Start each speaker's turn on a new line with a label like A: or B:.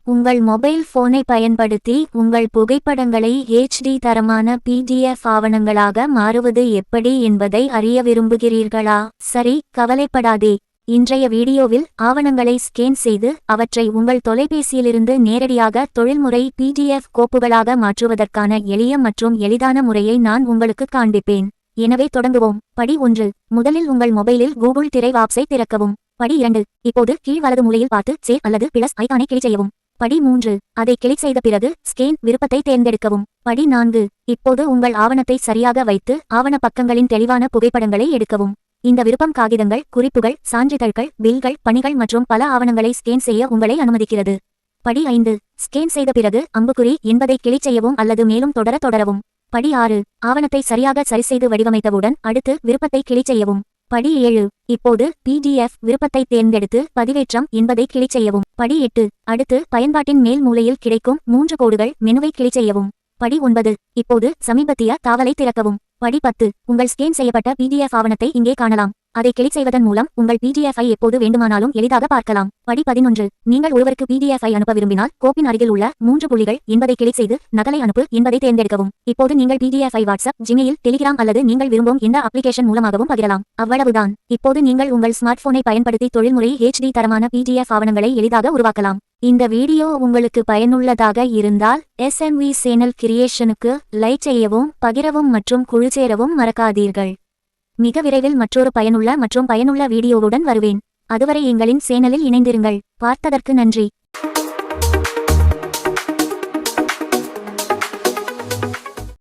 A: உங்கள் மொபைல் போனை பயன்படுத்தி உங்கள் புகைப்படங்களை HD தரமான PDF ஆவணங்களாக மாறுவது எப்படி என்பதை அறிய விரும்புகிறீர்களா? சரி, கவலைப்படாதே. இன்றைய வீடியோவில் ஆவணங்களை ஸ்கேன் செய்து அவற்றை உங்கள் தொலைபேசியிலிருந்து நேரடியாக தொழில்முறை PDF கோப்புகளாக மாற்றுவதற்கான எளிய மற்றும் எளிதான முறையை நான் உங்களுக்கு காண்பிப்பேன். எனவே தொடங்குவோம். படி 1. முதலில் உங்கள் மொபைலில் கூகுள் திரை ஆப்ஸை திறக்கவும். படி 2. இப்போது கீழ் வலது மூலையில் பார்த்து சேவ் அல்லது பிளஸ் ஐகானை கிளிக் செய்யவும். படி 3. அதை கிளிக் செய்த பிறகு ஸ்கேன் விருப்பத்தை தேர்ந்தெடுக்கவும். படி 4. இப்போது உங்கள் ஆவணத்தை சரியாக வைத்து ஆவண பக்கங்களின் தெளிவான புகைப்படங்களை எடுக்கவும். இந்த விருப்பம் காகிதங்கள், குறிப்புகள், சான்றிதழ்கள், பில்கள், பணிகள் மற்றும் பல ஆவணங்களை ஸ்கேன் செய்ய உங்களை அனுமதிக்கிறது. படி 5. ஸ்கேன் செய்த பிறகு அம்புக்குறி என்பதை கிளிக் செய்யவும் அல்லது மேலும் தொடரவும். படி 6. ஆவணத்தை சரியாக சரிசெய்து வடிவமைத்தவுடன் அடுத்து விருப்பத்தை கிளிக் செய்யவும். படி 7. இப்போது PDF விருப்பத்தை தேர்ந்தெடுத்து பதிவேற்றம் என்பதை கிளிக் செய்யவும். படி 8. அடுத்து பயன்பாட்டின் மேல் மூலையில் கிடைக்கும் 3 கோடுகள் மெனுவை கிளிக் செய்யவும். படி 9. இப்போது சமீபத்திய தாவலை திறக்கவும். படி 10. உங்கள் ஸ்கேன் செய்யப்பட்ட PDF ஆவணத்தை இங்கே காணலாம். அதை கிளிக் செய்வதன் மூலம் உங்கள் PDF ஐ எப்போது வேண்டுமானாலும் எளிதாக பார்க்கலாம். படி 11. நீங்கள் ஒருவருக்கு PDF ஐ அனுப்ப விரும்பினால் கோப்பின் அருகில் உள்ள 3 புள்ளிகள் என்பதை கிளிக் செய்து நகலை அனுப்பு என்பதை தேர்ந்தெடுக்கவும். இப்போது நீங்கள் PDF ஐ வாட்ஸ்அப், ஜிமெயில், டெலிகிராம் அல்லது நீங்கள் விரும்பும் எந்த அப்ளிகேஷன் மூலமாகவும் பகிரலாம். அவ்வளவுதான். இப்போது நீங்கள் உங்கள் ஸ்மார்ட் போனை பயன்படுத்தி தொழில்முறை HD தரமான PDF ஆவணங்களை எளிதாக உருவாக்கலாம். இந்த வீடியோ உங்களுக்கு பயனுள்ளதாக இருந்தால் SMV சேனல் கிரியேஷனுக்கு லைக் செய்யவும், பகிரவும் மற்றும் குழு சேரவும் மறக்காதீர்கள். மிக விரைவில் மற்றொரு பயனுள்ள வீடியோவுடன் வருவேன். அதுவரை எங்களின் சேனலில் இணைந்திருங்கள். பார்த்ததற்கு நன்றி.